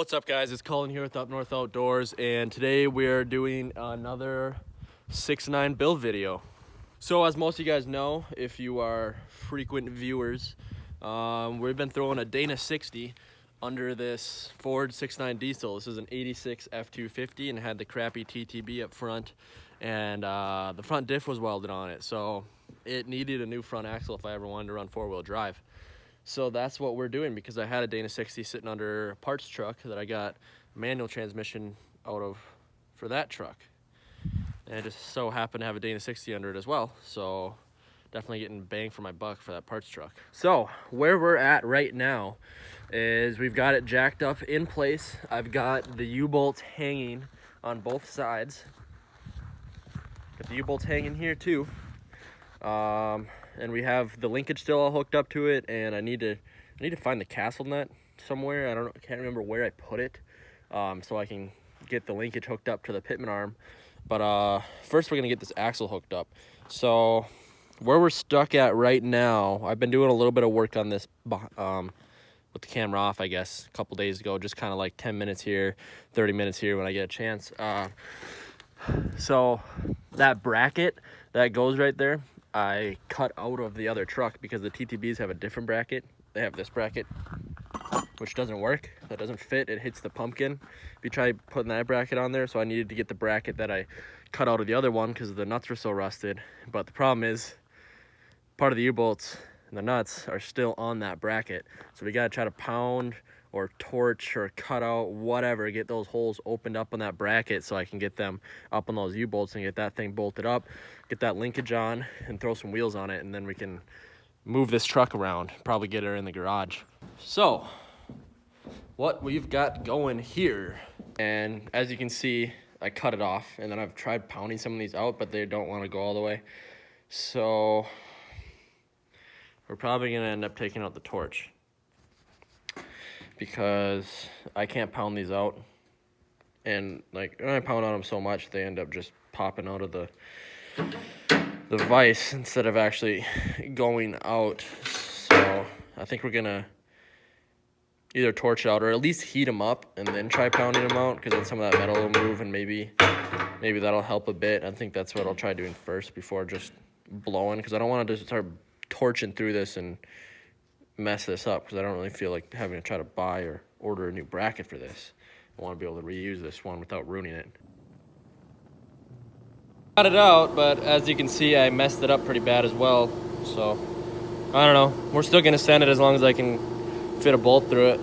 What's up, guys? It's Colin here with Up North Outdoors, and today we're doing another 6.9 build video. So as most of you guys know, if you are frequent viewers, we've been throwing a Dana 60 under this Ford 6.9 diesel. This is an 86 F250 and it had the crappy TTB up front, and the front diff was welded on it, so it needed a new front axle if I ever wanted to run four-wheel drive. So that's what we're doing, because I had a Dana 60 sitting under a parts truck that I got manual transmission out of for that truck. And I just so happened to have a Dana 60 under it as well. So definitely getting bang for my buck for that parts truck. So where we're at right now is we've got it jacked up in place. I've got the U-bolts hanging on both sides. Got the U-bolts hanging here too. And we have the linkage still all hooked up to it, and I need to find the castle nut somewhere. I can't remember where I put it, so I can get the linkage hooked up to the pitman arm. But first we're gonna get this axle hooked up. So where we're stuck at right now, I've been doing a little bit of work on this with the camera off, I guess, a couple days ago, just kind of like 10 minutes here, 30 minutes here when I get a chance. So that bracket that goes right there, I cut out of the other truck because the TTBs have a different bracket. They have this bracket, which doesn't work. That doesn't fit. It hits the pumpkin if you try putting that bracket on there. So I needed to get the bracket that I cut out of the other one because the nuts were so rusted. But the problem is, part of the U-bolts and the nuts are still on that bracket. So we got to try to pound or torch or cut out, whatever, get those holes opened up on that bracket so I can get them up on those U-bolts and get that thing bolted up, get that linkage on, and throw some wheels on it, and then we can move this truck around, probably get her in the garage. So, what we've got going here, and as you can see, I cut it off, and then I've tried pounding some of these out, but they don't want to go all the way. So, we're probably gonna end up taking out the torch, because I can't pound these out, and like when I pound on them so much they end up just popping out of the vise instead of actually going out. So I think we're gonna either torch out or at least heat them up and then try pounding them out, because then some of that metal will move and maybe that'll help a bit. I think that's what I'll try doing first before just blowing, because I don't want to just start torching through this and mess this up, because I don't really feel like having to try to buy or order a new bracket for this. I want to be able to reuse this one without ruining it. Got it out, but as you can see, I messed it up pretty bad as well. So I don't know. We're still gonna send it as long as I can fit a bolt through it.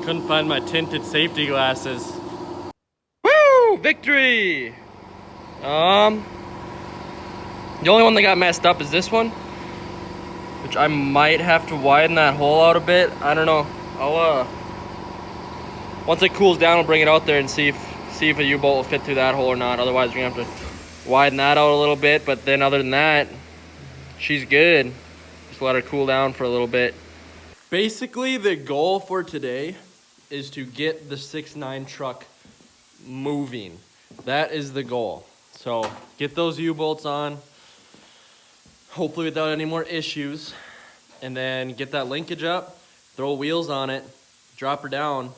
Couldn't find my tinted safety glasses. Woo! Victory! The only one that got messed up is this one, which I might have to widen that hole out a bit. I don't know. I'll once it cools down, I'll bring it out there and see if a U-bolt will fit through that hole or not. Otherwise, we're gonna have to widen that out a little bit. But then, other than that, she's good. Just let her cool down for a little bit. Basically, the goal for today is to get the 6.9 truck moving. That is the goal. So get those U-bolts on, hopefully without any more issues, and then get that linkage up, throw wheels on it, drop her down,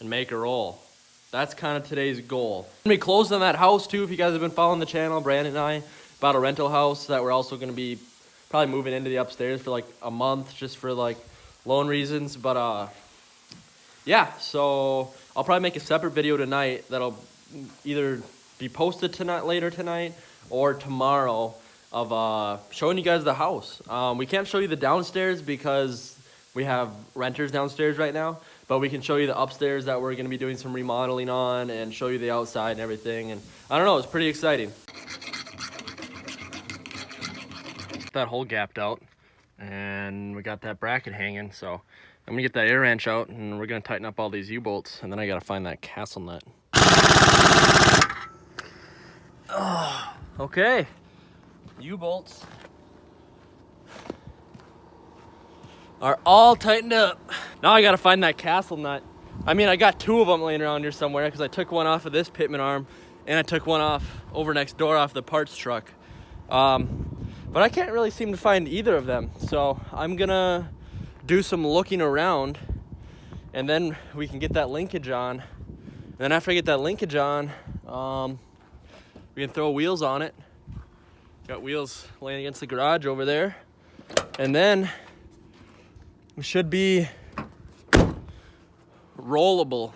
and make her roll. That's kind of today's goal. We closed on that house too. If you guys have been following the channel, Brandon and I, about a rental house that we're also going to be probably moving into the upstairs for like a month, just for like loan reasons. But yeah, so I'll probably make a separate video tonight that'll either be posted tonight, later tonight, or tomorrow, of showing you guys the house. We can't show you the downstairs because we have renters downstairs right now, but we can show you the upstairs that we're going to be doing some remodeling on, and show you the outside and everything. And I don't know, it's pretty exciting. That hole gapped out, and we got that bracket hanging, so I'm gonna get that air wrench out, and we're gonna tighten up all these U-bolts, and then I gotta find that castle nut. Oh, okay, U-bolts are all tightened up. Now I gotta find that castle nut. I mean, I got two of them laying around here somewhere, because I took one off of this pitman arm, and I took one off over next door off the parts truck. But But I can't really seem to find either of them. So I'm gonna do some looking around, and then we can get that linkage on. And then after I get that linkage on, we can throw wheels on it. Got wheels laying against the garage over there. And then we should be rollable.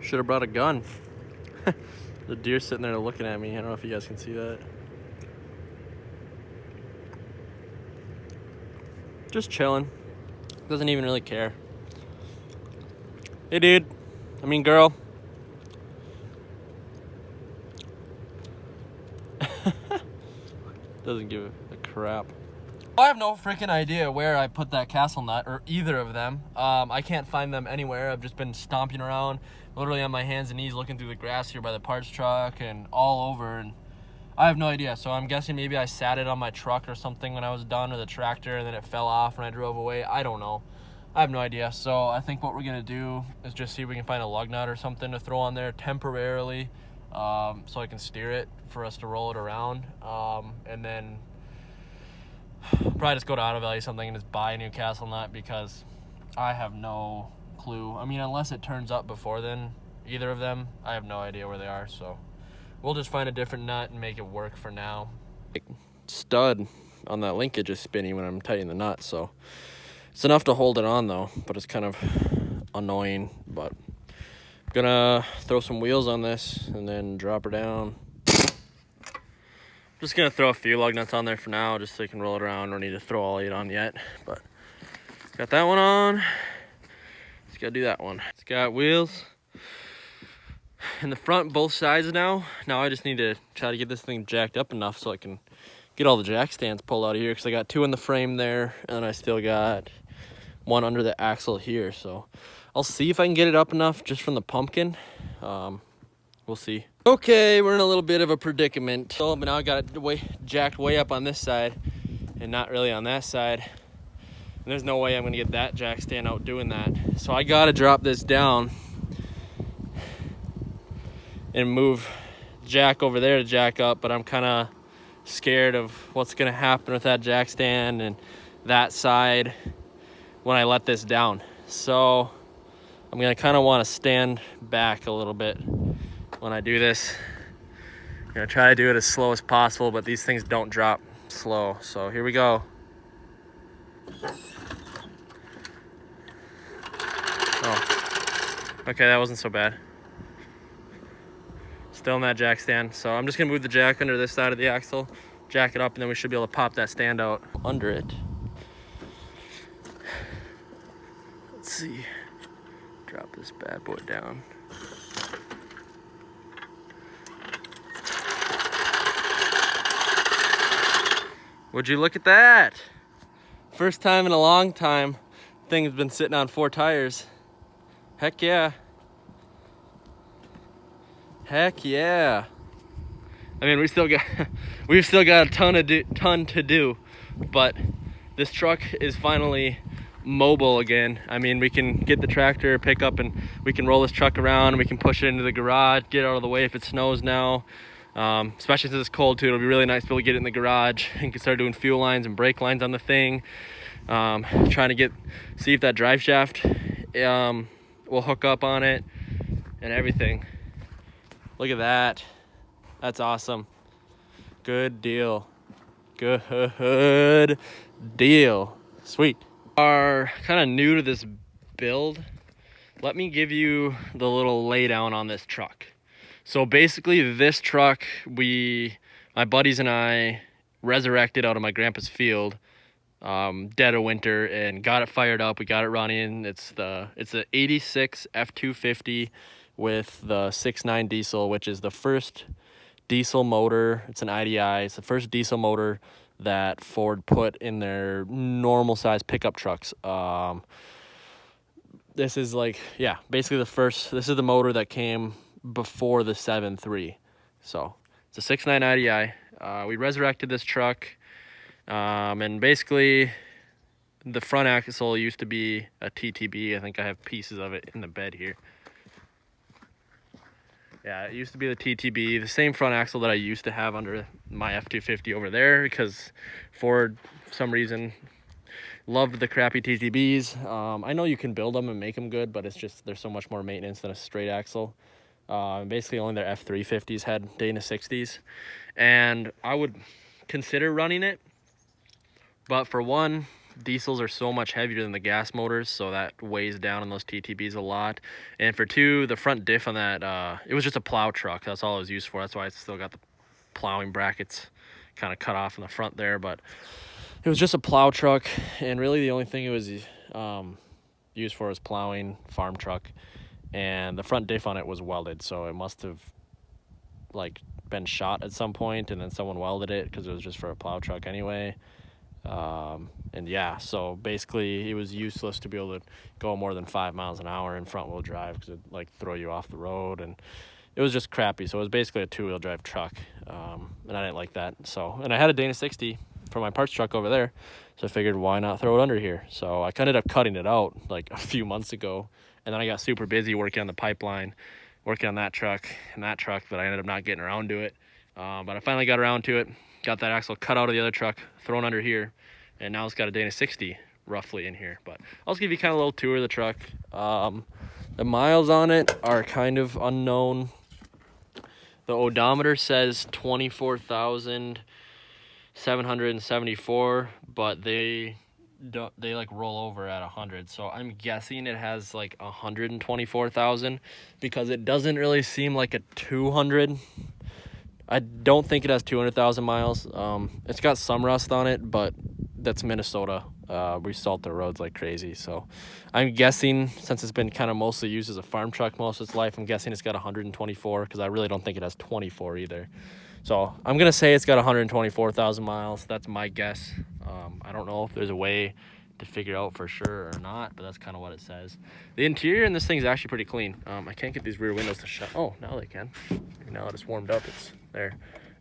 Should have brought a gun. The deer's sitting there looking at me. I don't know if you guys can see that. Just chilling. Doesn't even really care. Hey, dude. I mean, girl. Doesn't give a crap. I have no freaking idea where I put that castle nut, or either of them. I can't find them anywhere. I've just been stomping around, literally on my hands and knees, looking through the grass here by the parts truck and all over, and I have no idea. So I'm guessing maybe I sat it on my truck or something when I was done, or the tractor, and then it fell off and I drove away. I don't know. I have no idea. So I think what we're gonna do is just see if we can find a lug nut or something to throw on there temporarily, so I can steer it for us to roll it around, and then probably just go to Auto Value something and just buy a new castle nut, because I have no clue. I mean, unless it turns up before then, either of them, I have no idea where they are. So we'll just find a different nut and make it work for now. Stud on that linkage is spinning when I'm tightening the nut, so it's enough to hold it on though, but it's kind of annoying. But I'm gonna throw some wheels on this and then drop her down. Just gonna throw a few lug nuts on there for now, just so you can roll it around. Don't need to throw all 8 on yet, but got that one on. Just gotta do that one. It's got wheels in the front, both sides now. Now I just need to try to get this thing jacked up enough so I can get all the jack stands pulled out of here, because I got 2 in the frame there, and I still got 1 under the axle here. So I'll see if I can get it up enough just from the pumpkin. We'll see. Okay, we're in a little bit of a predicament. So, but now I got it jacked way up on this side and not really on that side. And there's no way I'm gonna get that jack stand out doing that. So I gotta drop this down and move jack over there to jack up, but I'm kinda scared of what's gonna happen with that jack stand and that side when I let this down. So I'm gonna kinda wanna stand back a little bit when I do this. I'm gonna try to do it as slow as possible, but these things don't drop slow. So here we go. Oh, okay, that wasn't so bad. Still in that jack stand. So I'm just gonna move the jack under this side of the axle, jack it up, and then we should be able to pop that stand out under it. Let's see. Drop this bad boy down. Would you look at that? First time in a long time, thing's been sitting on 4 tires. Heck yeah. Heck yeah. I mean, we've still got a ton to do, but this truck is finally mobile again. I mean, we can get the tractor, pick up, and we can roll this truck around, and we can push it into the garage, get out of the way if it snows now. Especially since it's cold too, it'll be really nice to be able to get it in the garage and can start doing fuel lines and brake lines on the thing. Trying to see if that drive shaft will hook up on it and everything. Look at that. That's awesome. Good deal. Good deal. Sweet. Are kind of new to this build. Let me give you the little laydown on this truck. So basically this truck, my buddies and I resurrected out of my grandpa's field, dead of winter, and got it fired up. We got it running. It's the 86 F250 with the 6.9 diesel, which is the first diesel motor. It's an IDI. It's the first diesel motor that Ford put in their normal size pickup trucks. This is like, yeah, basically this is the motor that came before the 7.3. So it's a 6.9 IDI. We resurrected this truck, and basically the front axle used to be a TTB. I think I have pieces of it in the bed here. Yeah, it used to be the TTB, the same front axle that I used to have under my F-250 over there, because Ford, for some reason, loved the crappy TTBs. I know you can build them and make them good, but it's just there's so much more maintenance than a straight axle. Basically, only their F-350s had Dana 60s, and I would consider running it, but for one, diesels are so much heavier than the gas motors, so that weighs down on those TTBs a lot. And for two, the front diff on that, it was just a plow truck. That's all it was used for. That's why it's still got the plowing brackets kind of cut off in the front there, but it was just a plow truck, and really the only thing it was used for was plowing, farm truck, and the front diff on it was welded, so it must have like been shot at some point, and then someone welded it because it was just for a plow truck anyway. And yeah, so basically it was useless to be able to go more than 5 miles an hour in front wheel drive because it'd like throw you off the road, and it was just crappy. So it was basically a 2-wheel drive truck, and I didn't like that. So, and I had a Dana 60 for my parts truck over there, so I figured why not throw it under here. So I ended up cutting it out like a few months ago, and then I got super busy working on the pipeline, working on that truck and that truck, that I ended up not getting around to it. But I finally got around to it, got that axle cut out of the other truck, thrown under here, and now it's got a Dana 60 roughly in here. But I'll just give you kind of a little tour of the truck. The miles on it are kind of unknown. The odometer says 24,774, but they like roll over at 100, so I'm guessing it has like 124,000, because it doesn't really seem like a 200. I don't think it has 200,000 miles. It's got some rust on it, but that's Minnesota. We salt the roads like crazy, so I'm guessing, since it's been kind of mostly used as a farm truck most of its life, I'm guessing it's got 124, because I really don't think it has 24 either. So I'm gonna say it's got 124,000 miles. That's my guess. I don't know if there's a way to figure out for sure or not, but that's kind of what it says. The interior in this thing is actually pretty clean. I can't get these rear windows to shut. Oh, now they can. Now that it's warmed up, it's there.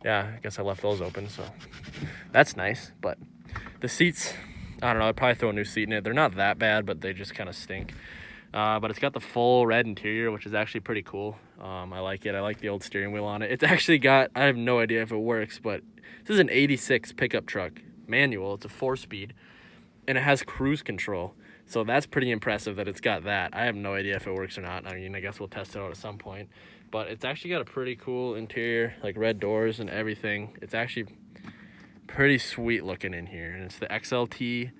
Yeah, I guess I left those open, so that's nice. But the seats, I don't know, I'd probably throw a new seat in it. They're not that bad, but they just kind of stink. But it's got the full red interior, which is actually pretty cool. I like it. I like the old steering wheel on it. It's actually got, I have no idea if it works, but this is an 86 pickup truck, manual. It's a 4-speed, and it has cruise control. So that's pretty impressive that it's got that. I have no idea if it works or not. I mean, I guess we'll test it out at some point. But it's actually got a pretty cool interior, like red doors and everything. It's actually pretty sweet looking in here, and it's the XLT.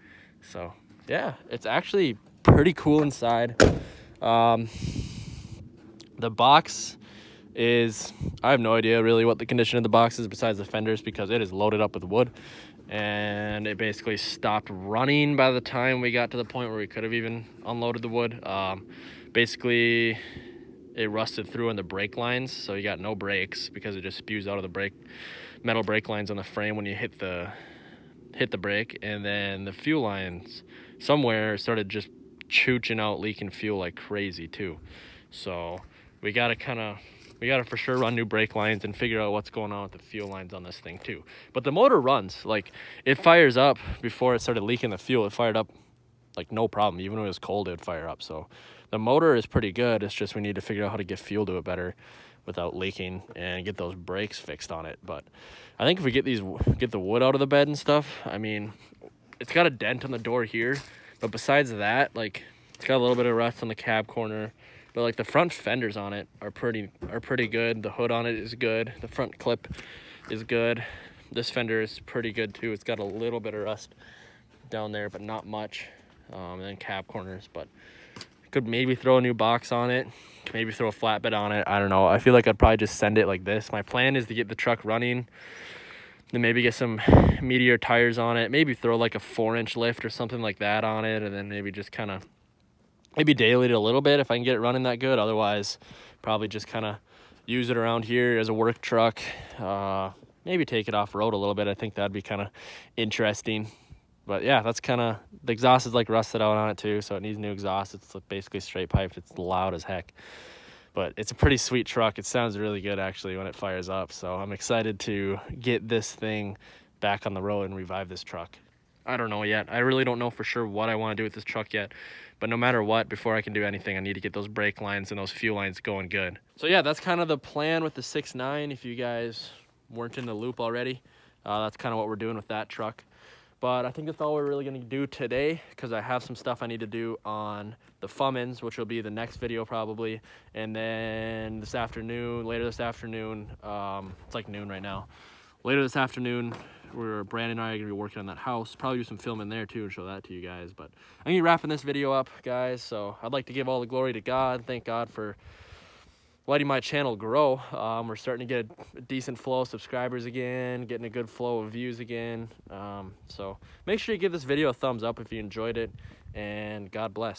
So yeah, it's actually pretty cool inside. The box is, I have no idea really what the condition of the box is besides the fenders, because it is loaded up with wood, and it basically stopped running by the time we got to the point where we could have even unloaded the wood. Basically it rusted through in the brake lines, so you got no brakes because it just spews out of the metal brake lines on the frame when you hit the brake. And then the fuel lines somewhere started just chooching out, leaking fuel like crazy too. So we gotta for sure run new brake lines and figure out what's going on with the fuel lines on this thing too. But the motor runs, like it fires up. Before it started leaking the fuel, it fired up like no problem. Even when it was cold, it would fire up. So the motor is pretty good. It's just we need to figure out how to get fuel to it better without leaking and get those brakes fixed on it. But I think if we get the wood out of the bed and stuff, I mean, it's got a dent on the door here, but besides that, like, it's got a little bit of rust on the cab corner, but like the front fenders on it are pretty good. The hood on it is good. The front clip is good. This fender is pretty good too. It's got a little bit of rust down there, but not much. And then cab corners, but could maybe throw a new box on it, maybe throw a flatbed on it. I don't know. I feel like I'd probably just send it like this. My plan is to get the truck running, then maybe get some Meteor tires on it, maybe throw like a 4-inch lift or something like that on it, and then maybe just kind of maybe daily it a little bit if I can get it running that good. Otherwise, probably just kind of use it around here as a work truck. Maybe take it off road a little bit. I think that'd be kind of interesting. But yeah, that's kind of, the exhaust is like rusted out on it too, so it needs new exhaust. It's basically straight piped. It's loud as heck. But it's a pretty sweet truck. It sounds really good actually when it fires up. So I'm excited to get this thing back on the road and revive this truck. I don't know yet. I really don't know for sure what I want to do with this truck yet. But no matter what, before I can do anything, I need to get those brake lines and those fuel lines going good. So yeah, that's kind of the plan with the 6.9. If you guys weren't in the loop already, that's kind of what we're doing with that truck. But I think that's all we're really going to do today, because I have some stuff I need to do on the Fummins, which will be the next video probably. And then this afternoon, later this afternoon, it's like noon right now. Later this afternoon, Brandon and I are going to be working on that house. Probably do some filming there too and show that to you guys. But I'm going to be wrapping this video up, guys. So I'd like to give all the glory to God. Thank God for letting my channel grow. We're starting to get a decent flow of subscribers again, getting a good flow of views again. So make sure you give this video a thumbs up if you enjoyed it, and God bless.